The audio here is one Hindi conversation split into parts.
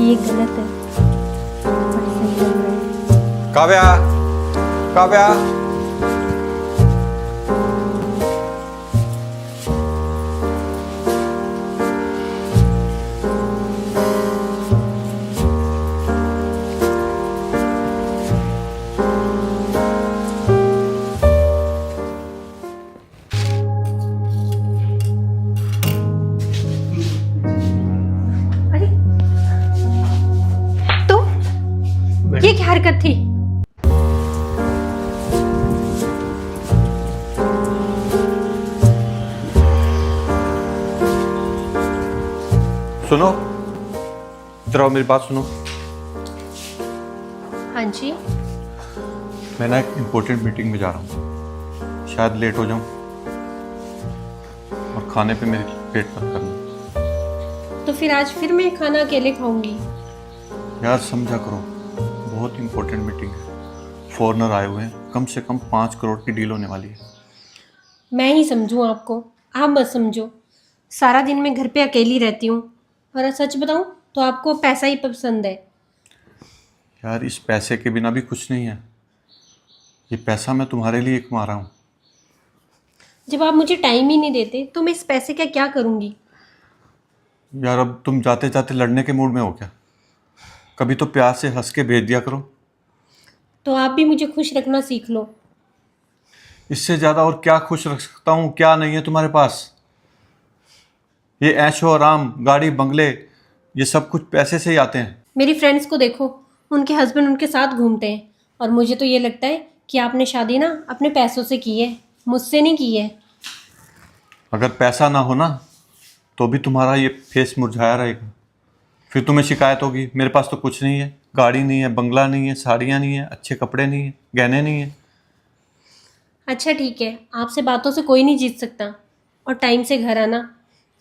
ये गलत है और सही लग रहा है। काव्या, काव्या, अरे तो ये क्या हरकत थी? सुनो, इधर आओ, मेरी बात सुनो। हाँ जी। मैं ना एक इम्पोर्टेंट मीटिंग में जा रहा हूँ, शायद लेट हो जाऊँ, और खाने पे मेरी पेट मत करना। तो फिर आज फिर मैं खाना अकेले खाऊंगी। यार समझा करो, बहुत इम्पोर्टेंट मीटिंग है, फॉरेनर आए हुए हैं, कम से कम 5 करोड़ की डील होने वाली है। मैं ही समझूं आपको, आप मत समझो। सारा दिन मैं घर पे अकेली रहती हूँ और सच बताऊं तो आपको पैसा ही पसंद है। यार इस पैसे के बिना भी कुछ नहीं है, ये पैसा मैं तुम्हारे लिए कमा रहा हूँ। जब आप मुझे टाइम ही नहीं देते तो मैं इस पैसे का क्या करूँगी? यार अब तुम जाते जाते लड़ने के मूड में हो क्या? कभी तो प्यार से हंस के भेज दिया करो। तो आप भी मुझे खुश रखना सीख लो। इससे ज़्यादा और क्या खुश रख सकता हूँ? क्या नहीं है तुम्हारे पास? ये ऐशो आराम, गाड़ी बंगले, ये सब कुछ पैसे से ही आते हैं। मेरी फ्रेंड्स को देखो, उनके हस्बैंड उनके साथ घूमते हैं और मुझे तो ये लगता है कि आपने शादी ना अपने पैसों से की है, मुझसे नहीं की है। अगर पैसा ना हो ना तो भी तुम्हारा ये फेस मुरझाया रहेगा, फिर तुम्हें शिकायत होगी मेरे पास तो कुछ नहीं है, गाड़ी नहीं है, बंगला नहीं है, साड़ियाँ नहीं है, अच्छे कपड़े नहीं है, गहने नहीं है। अच्छा ठीक है, आपसे बातों से कोई नहीं जीत सकता। और टाइम से घर आना।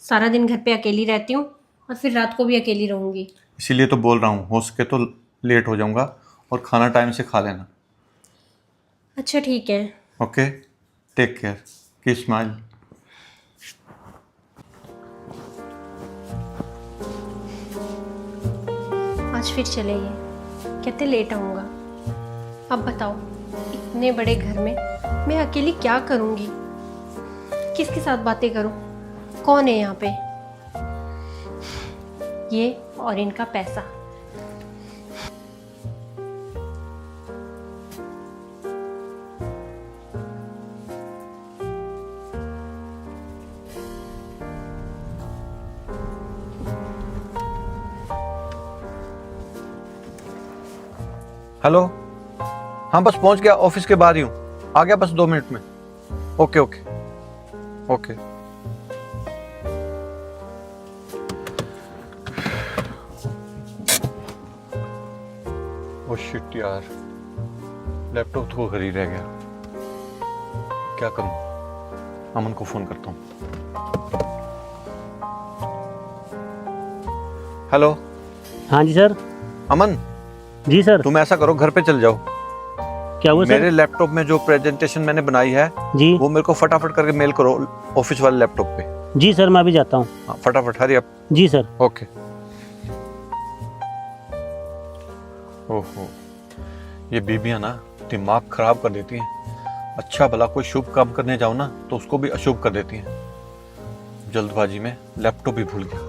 सारा दिन घर पे अकेली रहती हूँ और फिर रात को भी अकेली रहूँगी। इसीलिए तो बोल रहा हूँ, हो सके तो लेट हो जाऊँगा और खाना टाइम से खा लेना। अच्छा ठीक है। ओके, टेक केयर, की स्माइल। आज फिर चले ये, कहते लेट आऊँगा। अब बताओ, इतने बड़े घर में मैं अकेली क्या करूँगी? किसके साथ बातें करूँ? कौन है यहाँ पे? ये और इनका पैसा। हेलो, हाँ बस पहुंच गया, ऑफिस के बाहर ही हूँ, आ गया बस 2 मिनट में। Okay okay okay. Oh shit यार, लैपटॉप तो घर ही रह गया, क्या करूं? अमन को फोन करता हूँ। हेलो। हाँ जी सर। अमन, जी सर। तुम ऐसा करो, घर पे चल जाओ। क्या हुआ सर? मेरे लैपटॉप में जो प्रेजेंटेशन मैंने बनाई है जी वो मेरे को फटाफट करके मेल करो ऑफिस वाले लैपटॉप पे। जी सर, मैं अभी जाता हूँ। हाँ फटाफट, हरी अप। जी सर। ओके। ओहो, ये बीबियां ना दिमाग खराब कर देती हैं। अच्छा भला कोई शुभ काम करने जाओ ना तो उसको भी अशुभ कर देती हैं। जल्दबाजी में लैपटॉप भी भूल गया,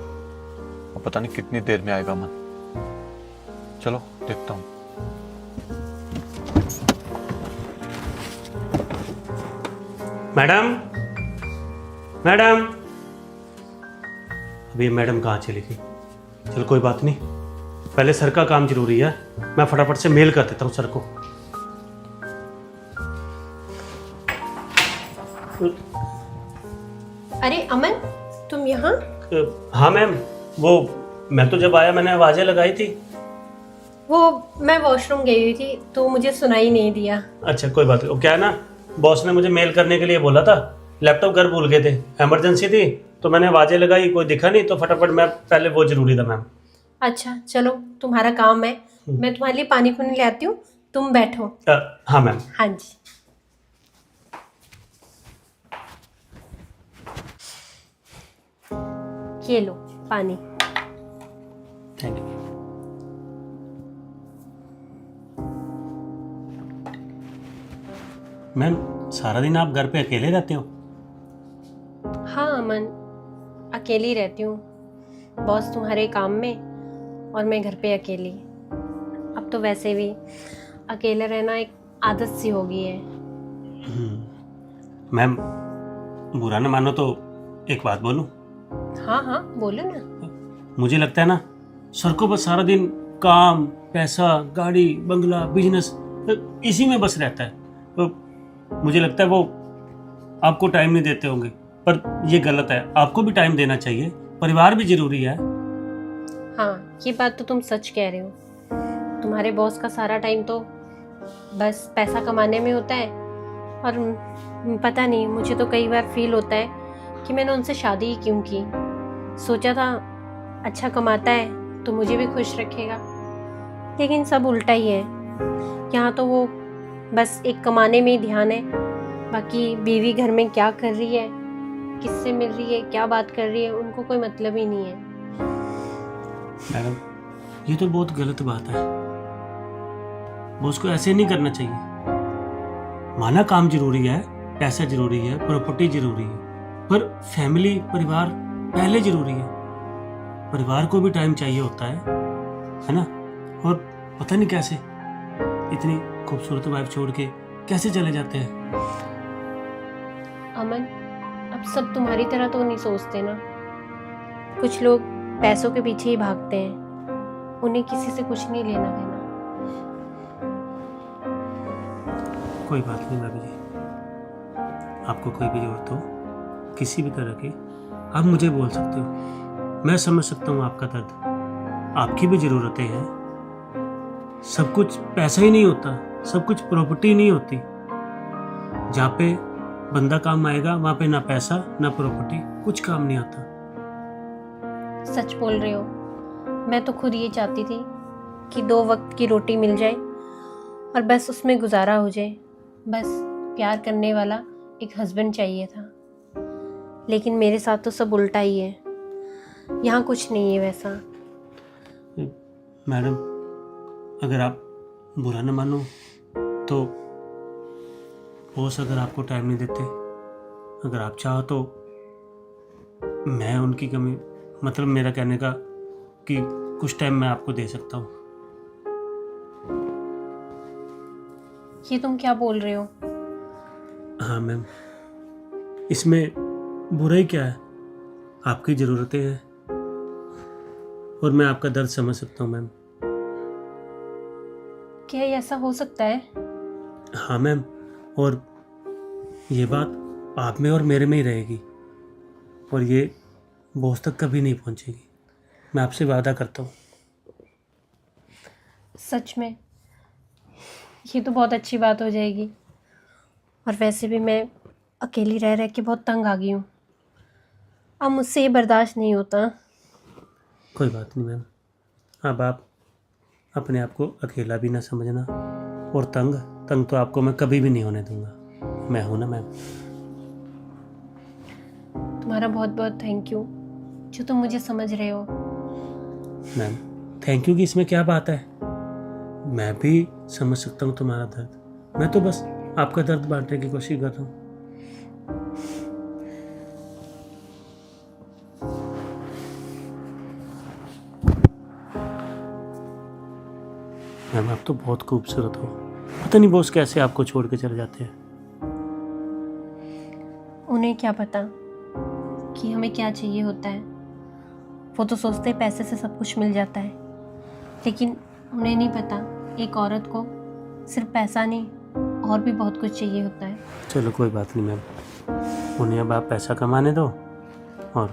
अब पता नहीं कितनी देर में आएगा मन। चलो देखता हूँ। Madam, madam. अभी मैडम कहाँ चली गई? चलो कोई बात नहीं, पहले सर का काम जरूरी है, मैं फटाफट से मेल कर देता हूँ सर को। अरे अमन, तुम यहाँ? हाँ मैम, वो मैं तो जब आया मैंने आवाजें लगाई थी। वो मैं वॉशरूम गई हुई थी तो मुझे सुनाई नहीं दिया। अच्छा कोई बात नहीं, वो क्या है ना, बॉस ने मुझे मेल करने के लिए बोला था, लैपटॉप घर भूल गए थे, इमरजेंसी थी, तो मैंने आवाजें लगाई, कोई दिखा नहीं तो फटाफट मैं पहले, वो जरूरी था मैम। अच्छा चलो, तुम्हारा काम है, मैं तुम्हारे लिए पानी पुनी ले आती हूँ, तुम बैठो। हाँ मैम। हाँ जी। ये लो पानी। Thank you. मैम सारा दिन आप घर पे अकेले रहते हो? हाँ अमन, अकेली रहती हूँ। बॉस तुम्हारे काम में और मैं घर पे अकेली। अब तो वैसे भी अकेले रहना एक आदत सी हो गई है। मैम बुरा ना मानो तो एक बात बोलूं? हाँ हाँ बोलो ना। मुझे लगता है ना सर को बस सारा दिन काम, पैसा, गाड़ी, बंगला, बिजनेस इसी में बस रहता है। तो मुझे लगता है वो आपको टाइम नहीं देते होंगे, पर ये गलत है। आपको भी टाइम देना चाहिए, परिवार भी जरूरी है। हाँ ये बात तो तुम सच कह रहे हो। तुम्हारे बॉस का सारा टाइम तो बस पैसा कमाने में होता है। और पता नहीं, मुझे तो कई बार फील होता है कि मैंने उनसे शादी ही क्यों की। सोचा था अच्छा कमाता है तो मुझे भी खुश रखेगा, लेकिन सब उल्टा ही है। यहाँ तो वो बस एक कमाने में ही ध्यान है, बाकी बीवी घर में क्या कर रही है, किससे मिल रही है, क्या बात कर रही है, उनको कोई मतलब ही नहीं है। मैडम ये तो बहुत गलत बात है। बॉस को ऐसे नहीं करना चाहिए। माना काम जरूरी है, पैसा जरूरी है, प्रॉपर्टी जरूरी है, पर फैमिली, परिवार पहले जरूरी है। परिवार को भी टाइम चाहिए होता है ना? और पता नहीं कैसे इतनी खूबसूरत वाइफ छोड़ के कैसे चले जाते हैं। अमन, अब सब तुम्हारी तरह तो नहीं सोचते ना। कुछ लोग पैसों के पीछे ही भागते हैं, उन्हें किसी से कुछ नहीं लेना देना। कोई बात नहीं भाभी जी, आपको कोई भी जरूरत हो किसी भी तरह की, आप मुझे बोल सकते हो। मैं समझ सकता हूँ आपका दर्द। आपकी भी ज़रूरतें हैं। सब कुछ पैसा ही नहीं होता, सब कुछ प्रॉपर्टी नहीं होती। जहाँ पे बंदा काम आएगा वहाँ पे ना पैसा ना प्रॉपर्टी, कुछ काम नहीं आता। सच बोल रहे हो। मैं तो खुद ये चाहती थी कि 2 वक्त की रोटी मिल जाए और बस उसमें गुजारा हो जाए। बस प्यार करने वाला एक हस्बैंड चाहिए था, लेकिन मेरे साथ तो सब उल्टा ही है। यहाँ कुछ नहीं है वैसा। मैडम अगर आप बुरा न मानो तो बॉस अगर आपको टाइम नहीं देते, अगर आप चाहो तो मैं उनकी कमी, मतलब मेरा कहने का कि कुछ टाइम मैं आपको दे सकता हूँ। ये तुम क्या बोल रहे हो? हाँ मैम, इसमें बुरा ही क्या है? आपकी ज़रूरतें हैं और मैं आपका दर्द समझ सकता हूँ मैम। क्या ये ऐसा हो सकता है? हाँ मैम, और ये बात आप में और मेरे में ही रहेगी और ये बॉस तक कभी नहीं पहुँचेगी। मैं आपसे वादा करता हूँ। सच में ये तो बहुत अच्छी बात हो जाएगी। और वैसे भी मैं अकेली रह रह के बहुत तंग आ गई हूँ। अब मुझसे ये बर्दाश्त नहीं होता। कोई बात नहीं मैम, अब आप अपने आप को अकेला भी ना समझना, और तंग तो आपको मैं कभी भी नहीं होने दूंगा। मैं हूं ना मैम। तुम्हारा बहुत बहुत थैंक यू जो तुम मुझे समझ रहे हो। मैम थैंक यू की इसमें क्या बात है? मैं भी समझ सकता हूँ तुम्हारा दर्द। मैं तो बस आपका दर्द बांटने की कोशिश कर रहा हूँ। मैम आप तो बहुत खूबसूरत हो। पता नहीं बॉस कैसे आपको छोड़ के चले जाते हैं। उन्हें क्या पता कि हमें क्या चाहिए होता है। वो तो सोचते हैं पैसे से सब कुछ मिल जाता है, लेकिन उन्हें नहीं पता एक औरत को सिर्फ पैसा नहीं और भी बहुत कुछ चाहिए होता है। चलो कोई बात नहीं मैम, उन्हें अब आप पैसा कमाने दो और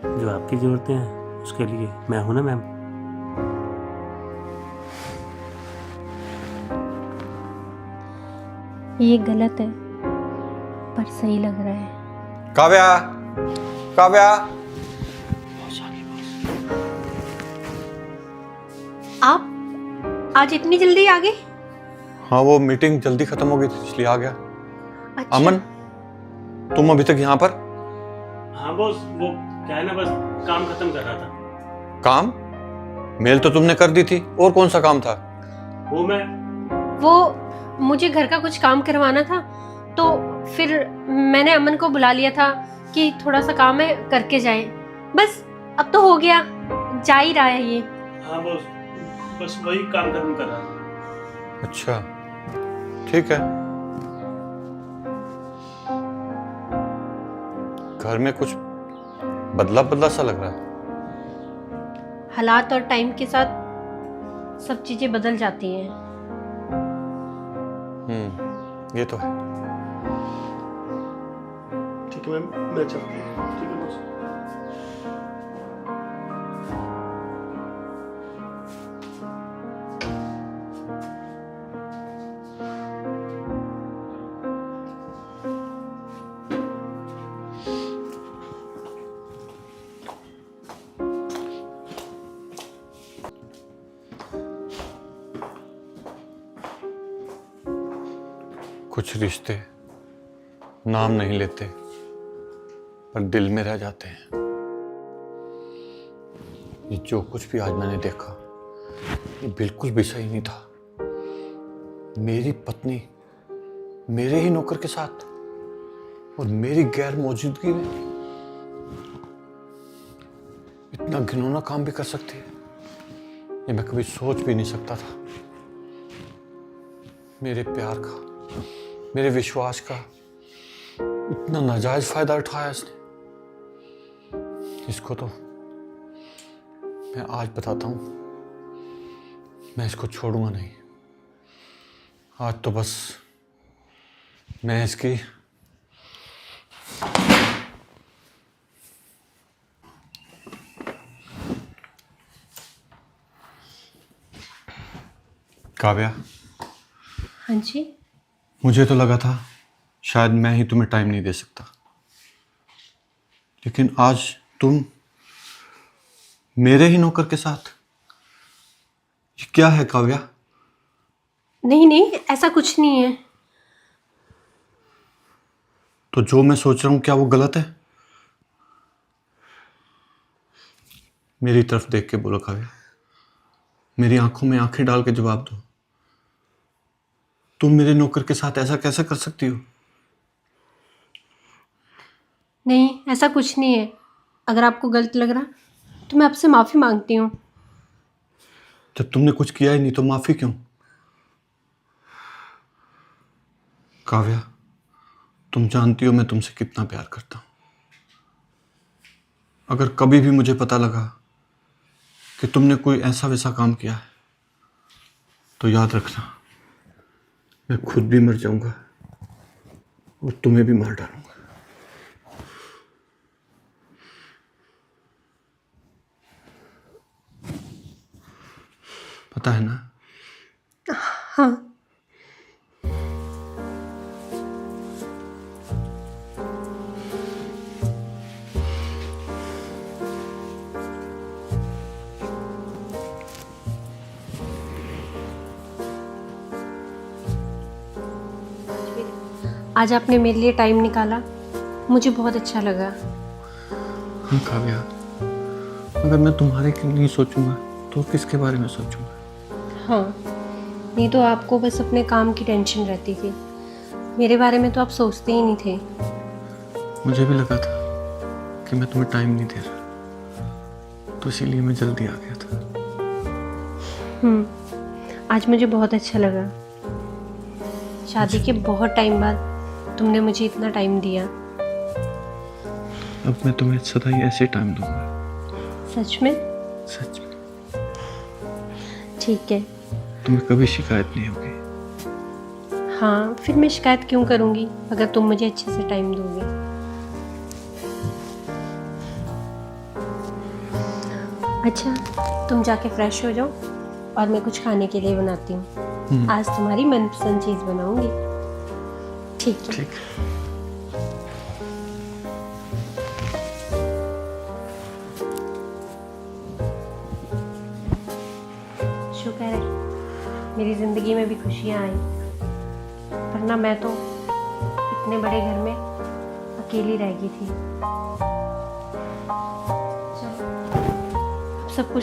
जो आपकी ज़रूरतें हैं उसके लिए मैं हूं ना मैम। ये गलत है पर सही लग रहा है। काव्या, काव्या, आप आज इतनी जल्दी आ गए? हाँ वो मीटिंग जल्दी खत्म हो गई थी इसलिए आ गया। अच्छा। अमन, तुम अभी तक यहाँ पर? हाँ बॉस, वो क्या है ना, बस काम खत्म कर रहा था। काम? मेल तो तुमने कर दी थी, और कौन सा काम था? वो मुझे घर का कुछ काम करवाना था, तो फिर मैंने अमन को बुला लिया था कि थोड़ा सा काम है करके जाए। बस अब तो हो गया, जा ही रहा है ये। हाँ बॉस, बस वही काम खत्म कर रहा था। अच्छा, ठीक है। घर में कुछ बदला बदला सा लग रहा है। हालात और टाइम के साथ सब चीजें बदल जाती हैं। ये तो है। ठीक है मैं चलती हूँ। ठीक है बॉस। कुछ रिश्ते नाम नहीं लेते पर दिल में रह जाते हैं। ये जो कुछ भी आज मैंने देखा ये बिल्कुल भी सही नहीं था। मेरी पत्नी मेरे ही नौकर के साथ और मेरी गैर मौजूदगी में इतना घिनौना काम भी कर सकती है, ये मैं कभी सोच भी नहीं सकता था। मेरे प्यार का, मेरे विश्वास का इतना नाजायज फायदा उठाया इसने। इसको तो मैं आज बताता हूं, मैं इसको छोड़ूंगा नहीं। आज तो बस मैं इसकी काव्या, हाँ जी। मुझे तो लगा था शायद मैं ही तुम्हें टाइम नहीं दे सकता, लेकिन आज तुम मेरे ही नौकर के साथ। ये क्या है काव्या? नहीं नहीं, ऐसा कुछ नहीं है। तो जो मैं सोच रहा हूं क्या वो गलत है? मेरी तरफ देख के बोलो काव्या, मेरी आंखों में आंखें डाल के जवाब दो। तुम मेरे नौकर के साथ ऐसा कैसे कर सकती हो? नहीं, ऐसा कुछ नहीं है। अगर आपको गलत लग रहा तो मैं आपसे माफ़ी मांगती हूँ। जब तुमने कुछ किया ही नहीं तो माफी क्यों? काव्या, तुम जानती हो मैं तुमसे कितना प्यार करता हूं। अगर कभी भी मुझे पता लगा कि तुमने कोई ऐसा वैसा काम किया है तो याद रखना, मैं खुद भी मर जाऊंगा और तुम्हें भी मार डालूंगा। पता है ना? हाँ। आज आपने मेरे लिए टाइम निकाला, मुझे बहुत अच्छा लगा। हाँ काव्या, अगर मैं तुम्हारे के लिए नहीं सोचूंगा तो किसके बारे में सोचूंगा? हाँ, नहीं तो आपको बस अपने काम की टेंशन रहती थी, मेरे बारे में तो आप सोचते ही नहीं थे। मुझे भी लगा था कि मैं तुम्हें टाइम नहीं दे रहा, तो इसीलिए मैं जल्दी आ गया था। आज मुझे बहुत अच्छा लगा। शादी के बहुत टाइम बाद तुमने मुझे इतना टाइम दिया। अब मैं तुम्हें सदा ही ऐसे टाइम दूंगा। सच में? सच में। ठीक है। तुम्हें कभी शिकायत नहीं होगी। हाँ, फिर मैं शिकायत क्यों करूँगी अगर तुम मुझे अच्छे से टाइम दोगे। अच्छा, तुम जाके फ्रेश हो जाओ और मैं कुछ खाने के लिए बनाती हूँ। आज तुम्हारी मनपसंद चीज़ बनाऊंगी। ठीक है। ठीक। शुक्र है मेरी ज़िंदगी में भी खुशियाँ आई, वरना मैं तो इतने बड़े घर में अकेली रह गई थी। चलो, अब सब कुछ